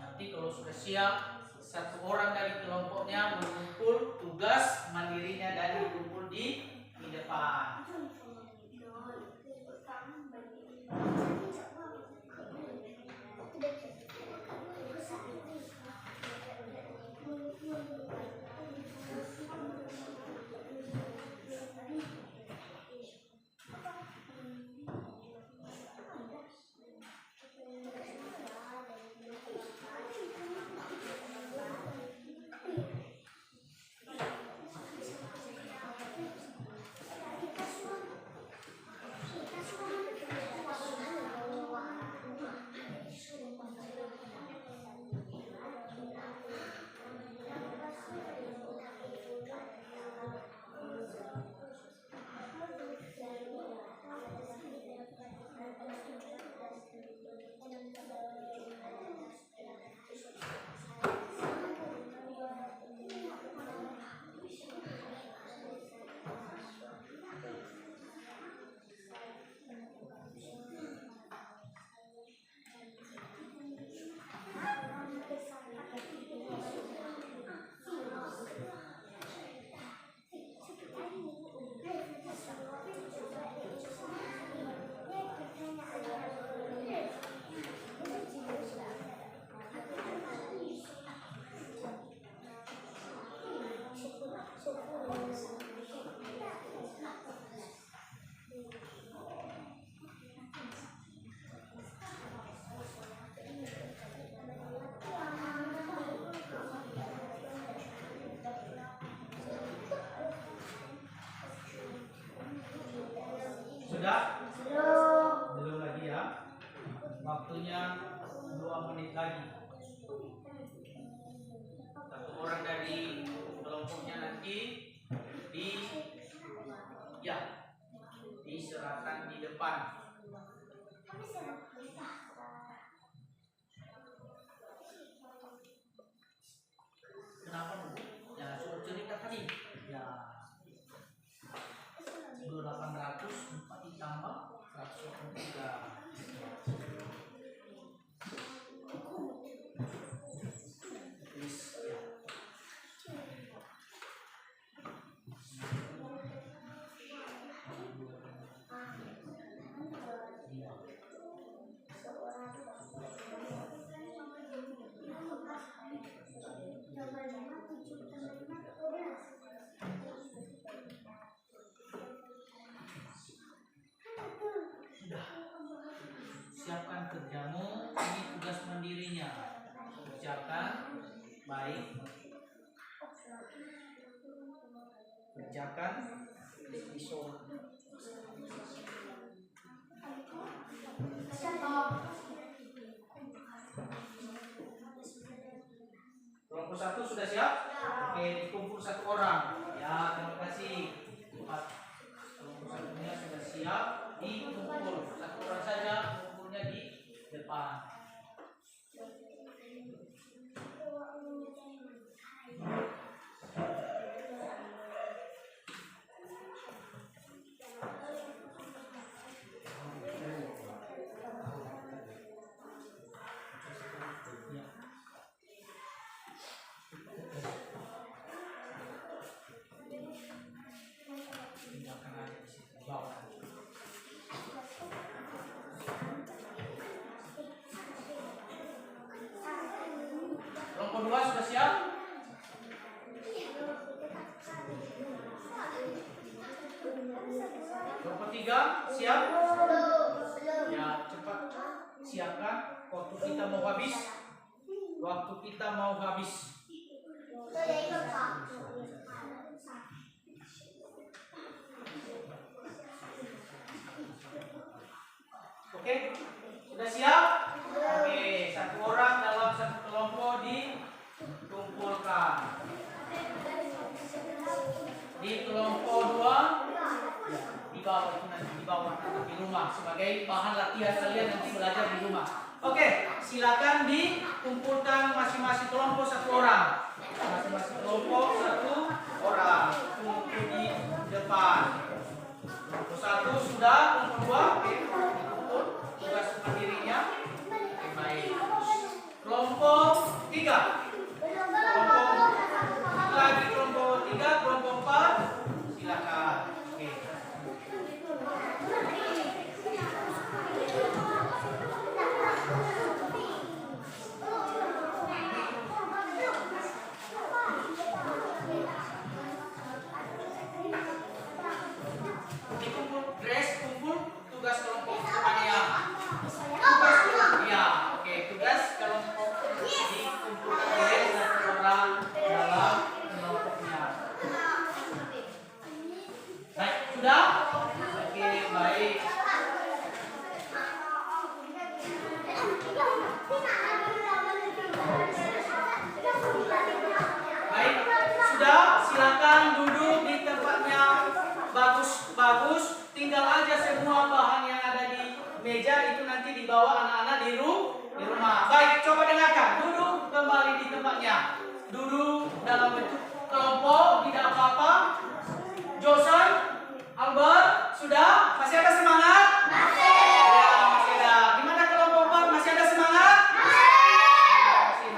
Nanti kalau sudah siap, satu orang dari kelompoknya mengumpul tugas mandirinya dan dikumpul di depan. Sudah? Belum lagi ya. Waktunya 2 menit lagi. Satu orang dari kelompoknya nanti diserahkan di depan. Kenapa Bu? Ya suruh cerita tadi. Ya 800 ditambah 123. Siapkan kerjamu, ini tugas mandirinya. Kerjakan baik. Kerjakan episode. Kelompok 1 sudah siap? Oke, dikumpul 1 orang. Ya, terima kasih. Kelompok 1-nya sudah siap, dikumpul 1 orang saja, kumpulnya di depan. 3 siap? Ya, cepat siapkan. Waktu kita mau habis. Oke, sudah siap? Oke, satu orang dalam satu kelompok dikumpulkan. Di kelompok 2 dibawa di rumah sebagai bahan latihan kalian nanti belajar di rumah. Oke, silakan dikumpulkan masing-masing kelompok satu orang. Masing-masing kelompok satu orang. Kumpul di depan. Kelompok 1 sudah, kelompok 2 oke. Kumpul tugas mandirinya. Oke, baik. Kelompok 3. Kelompok 3, kelompok 4 silakan. Oke. Dikumpul, kumpul tugas kelompok depannya. Tugas kelompok dikumpulkan oleh satu orang dalam kelompoknya. Baik, sudah? Oke, baik. Baik, sudah, silakan duduk di tempatnya. Bagus. Tinggal aja semua bahan yang ada di meja itu nanti dibawa anak-anak di rumah. Baik, coba dengarkan. Duduk kembali di tempatnya. Duduk dalam bentuk kelompok, tidak apa-apa. Johnson, Albert, sudah? Masih ada semangat? Masih. Ya, masih ada. Gimana kelompok 4? Masih ada semangat?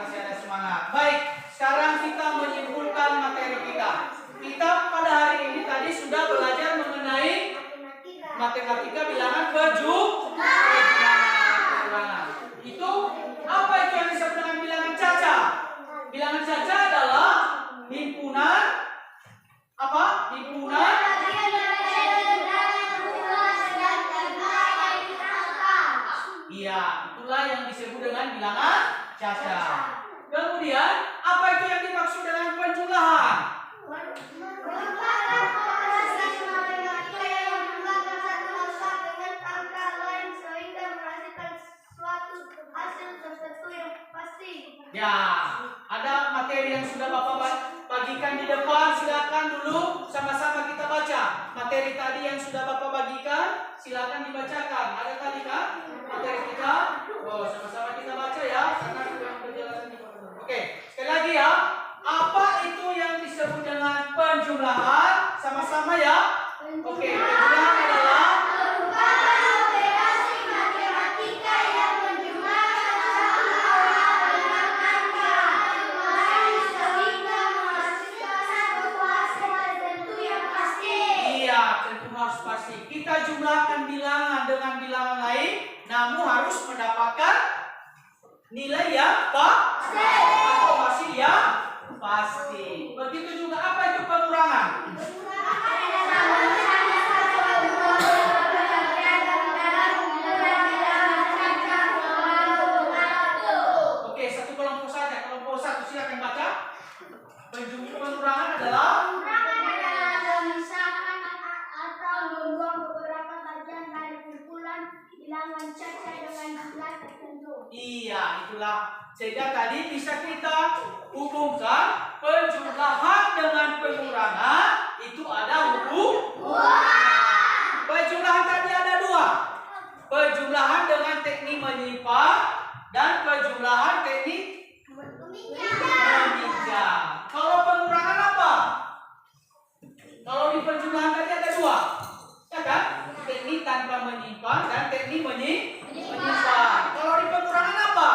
Masih ada semangat. Baik, sekarang kita menyimpulkan materi kita. Kita pada hari ini tadi sudah belajar mengenai matematika bilangan pengurangan. Itu apa itu yang disebut dengan bilangan caca? Bilangan caca adalah himpunan apa? Himpunan. Iya, itulah yang disebut dengan bilangan caca. Kemudian, apa itu yang dimaksud dengan penjumlahan? Ya, ada materi yang sudah Bapak bagikan di depan. Silakan dulu sama-sama kita baca. Materi tadi yang sudah Bapak bagikan, silakan dibacakan. Ada tadi kan materi kita? Oh, sama-sama kita baca ya, karena sudah berjalan di foto. Oke, sekali lagi ya. Apa itu yang disebut dengan penjumlahan? Sama-sama ya. Oke, penjumlahan adalah harus pasti. Kita jumlahkan bilangan dengan bilangan lain, namun harus mendapatkan nilai yang pasti atau hasil yang pasti. Begitu juga apa itu pengurangan? Oke, satu kelompok saja. Kelompok 1 silakan baca. Pengurangan adalah bilangan caca dengan jumlah tertentu. Iya, itulah. Sehingga tadi bisa kita hubungkan penjumlahan dengan pengurangan itu ada hubungan. Penjumlahan tadi ada 2. Penjumlahan dengan teknik menyimpan dan penjumlahan teknik meminjam. Kalau pengurangan apa? Kalau di penjumlahan tadi ada 2. Ya kan? Teknik tanpa menyimpan dan teknik menyimpan. Kalau di pengurangan apa?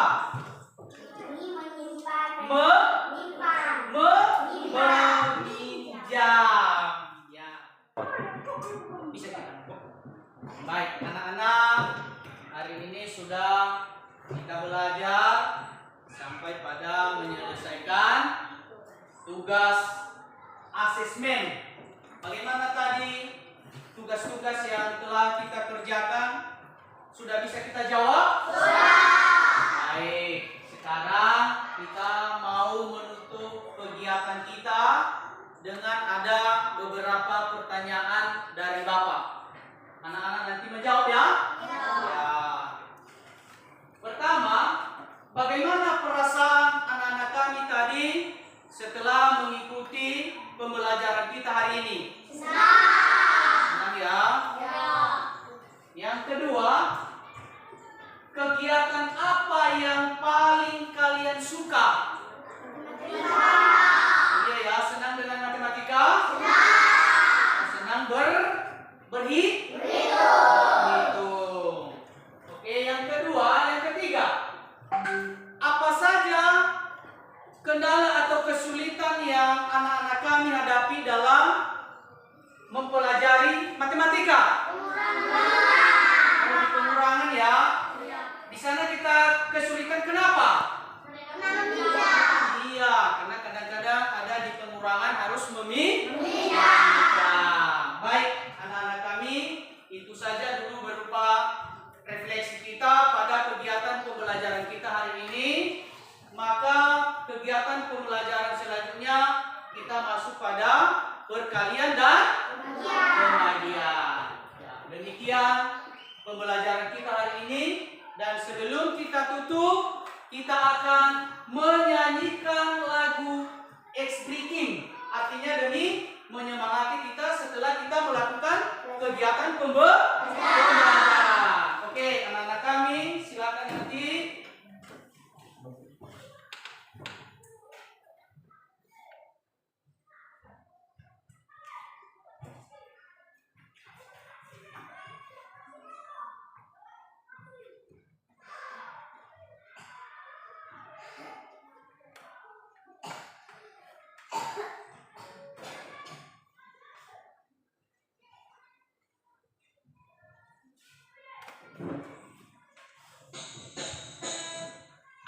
Meminjam. Ya. Bisa kita. Baik, anak-anak. Hari ini sudah kita belajar sampai pada menyelesaikan tugas asesmen. Bagaimana tadi tugas-tugas yang telah telah kita kerjakan? Sudah bisa kita jawab? Baik, sekarang kita mau menutup kegiatan kita dengan ada beberapa pertanyaan dari Bapak. Anak-anak nanti menjawab ya? Ya. Pertama, bagaimana perasaan anak-anak kami tadi setelah mengikuti pembelajaran kita hari ini? Senang ya? Yang kedua, kegiatan apa yang paling kalian suka? Iya ya, senang dengan matematika? Senang berhitung. Oke, yang ketiga. Apa saja kendala atau kesulitan yang anak-anak kami hadapi dalam mempelajari matematika? Pengurangan ya. Di sana kita kesulitan kenapa? Iya, karena kadang-kadang ada di pengurangan harus memikirkan. Baik, anak-anak kami, itu saja dulu berupa refleksi kita pada kegiatan pembelajaran kita hari ini. Maka kegiatan pembelajaran selanjutnya kita masuk pada perkalian dan pembagian. Ya, demikian pembelajaran kita hari ini. Dan sebelum kita tutup, kita akan menyanyikan lagu X-Breaking. Artinya demi menyemangati kita setelah kita melakukan kegiatan pembelajaran. Oke, anak-anak kami, silakan nanti.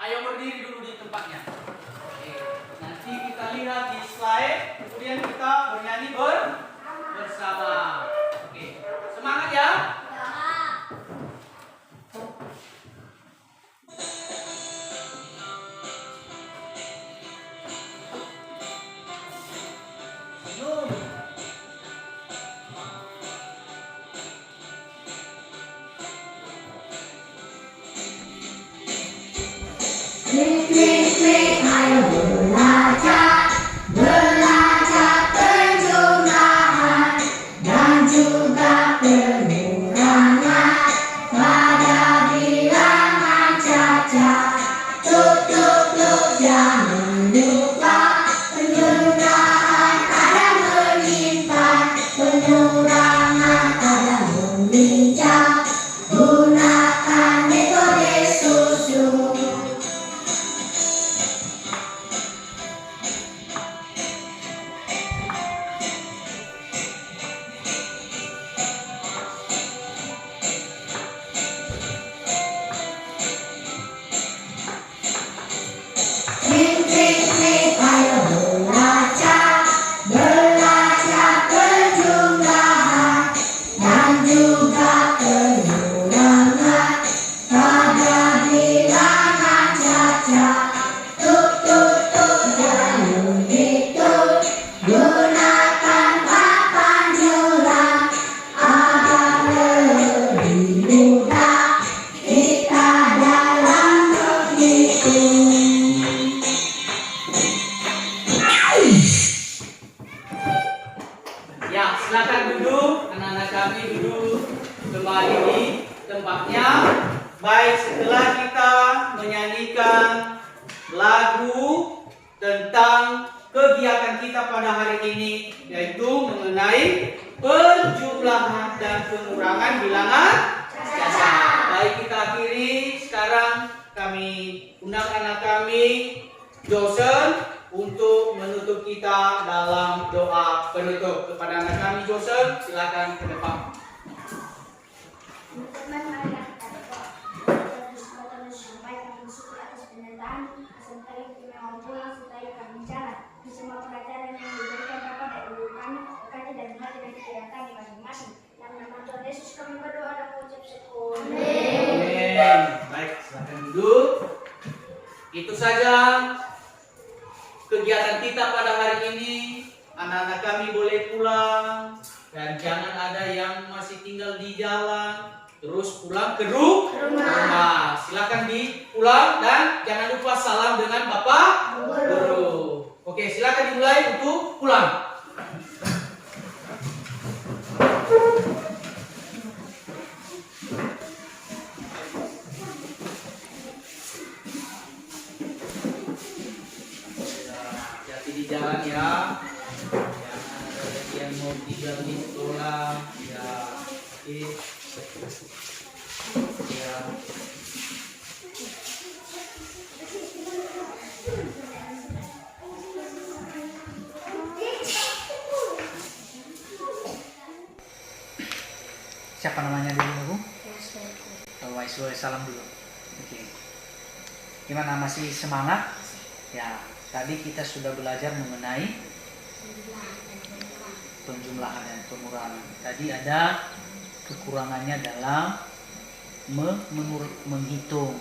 Ayo berdiri dulu di tempatnya. Oke. Nanti kita lihat di slide, kemudian kita bernyanyi bersama. Oke. Semangat ya. Senyum. Klik, klik, klik, ayo belajar, belajar penjumlahan dan juga pengurangan pada bilangan cacat. Tuk, tuk, tuk, jangan lupa penjumlahan ada menyimpan, pengurangan ada meminjam. Gunakan metode susun. Klik, klik, klik, ayo belajar, belajar penjumlahan dan juga pengurangan pada bilangan cacat. Tuk, tuk, tuk, jangan menghitung, gunakan papan jurang agar lebih mudah kita dalam menghitung. Ya, silakan duduk. Anak-anak kami duduk kembali di tempatnya. Baik, setelah kita menyanyikan lagu tentang kegiatan kita pada hari ini, yaitu mengenai penjumlahan dan pengurangan bilangan cacat. Baik, kita akhiri. Sekarang kami undang anak kami, Josen, untuk menutup kita dalam doa penutup. Kepada anak kami, Josen, silakan ke depan. Teman-teman, mari kita berdoa. Tuhan sampai kami bersyukur atas penyertaan, sementara kita mau pulang supaya kami jalan di semua pelajaran yang diberikan Bapa dan Ibu kami, berkati dan hati dan diperkirakan masing-masing. Dalam nama Tuhan Yesus kami berdoa dan mengucap syukur. Amin. Baik, silakan duduk. Itu saja kegiatan kita pada hari ini. Anak-anak kami boleh pulang dan jangan ada yang masih tinggal di jalan. Terus pulang ke rumah. Silakan pulang dan jangan lupa salam dengan Bapak Guru. Oke, silakan dimulai untuk pulang. Hati-hati di jalan ya. Jangan ada yang mau tinggal di sekolah. Ya, oke. Ya. Siapa namanya dulu, Bu? Waisro, salam dulu. Oke. Gimana, masih semangat? Ya, tadi kita sudah belajar mengenai penjumlahan dan pengurangan. Tadi ada kekurangannya dalam menghitung.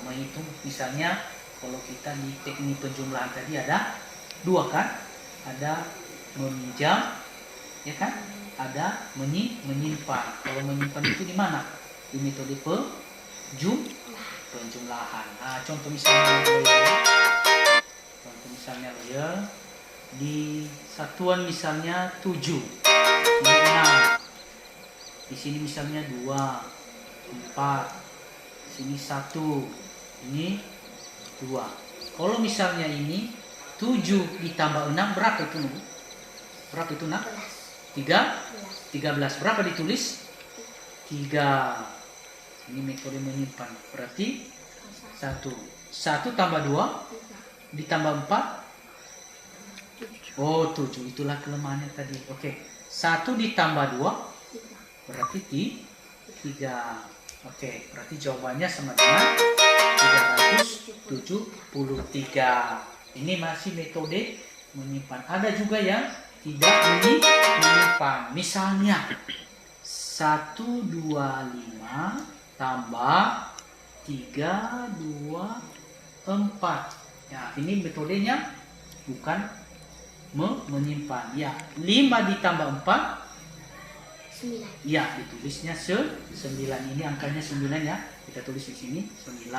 Misalnya kalau kita di teknik penjumlahan tadi ada dua kan? Ada meminjam, ya kan? Ada menyimpan. Kalau menyimpan itu di mana? Di metode penjumlahan. Nah, contoh misalnya ya, di satuan misalnya 7, ini 6. Di sini misalnya 2, 4, sini 1, ini 2. Kalau misalnya ini 7 ditambah 6 berapa itu, Bu? Berapa itu, Nak? 13. Berapa ditulis? 3. Ini metode menyimpan. Berarti 1. 1 tambah 2 ditambah 4. Oh, 7. Itulah kelemahannya tadi. Oke. 1 ditambah 2 berarti 3. Oke, berarti jawabannya sama dengan 373. Ini masih metode menyimpan. Ada juga yang tidak menyimpan. Misalnya 125 tambah 3, 2, 4. Ya, ini metodenya bukan menyimpan. Ya, 5 ditambah 4 9. Ya, ditulisnya 9. Ini angkanya 9 ya. Kita tulis di sini 9.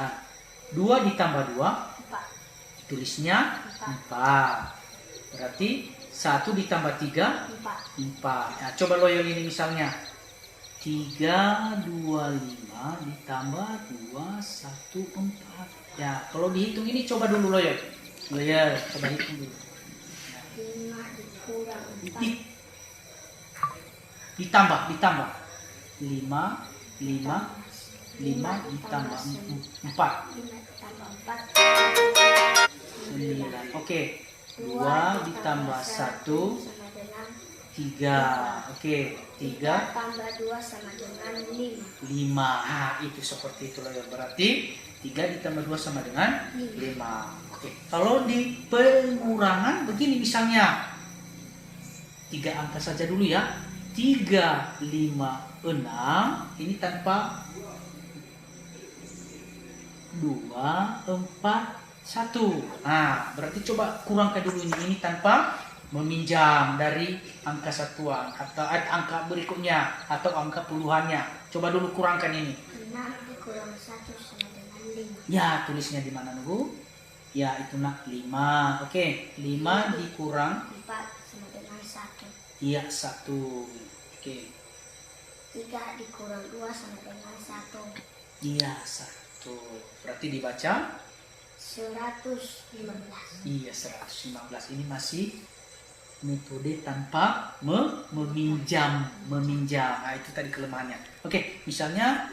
2 ditambah 2 4. Tulisnya 4. Berarti 1 ditambah 3 4. Nah, coba loyol ini misalnya 325 ditambah 2 1 4. Ya, kalau dihitung ini coba dulu loyol. Loyol, coba hitung dulu. 5 dikurang 4. Ditambah 5 ditambah 4 9. Oke, 2 ditambah 1 3. Oke, 3 tambah 2 sama dengan 5. Nah, itu seperti itu loh. Berarti 3 ditambah 2 sama dengan 5. Oke, kalau di pengurangan begini misalnya 3 angka saja dulu ya. 3, 5, 6. Ini tanpa 2, 4, 1. Nah, berarti coba kurangkan dulu ini tanpa meminjam dari angka satuan atau angka berikutnya atau angka puluhannya. Coba dulu kurangkan ini. 5 dikurang 1 sama dengan 5. Ya, tulisnya di mana, Bu? Ya, itu nak 5. Oke, 5 dikurang 4 sama dengan 1. iya 1. Oke. 3 dikurang 2 sama dengan 1. Iya 1. Berarti dibaca 115. iya 115. Ini masih metode tanpa meminjam. Nah, itu tadi kelemahannya. Oke, misalnya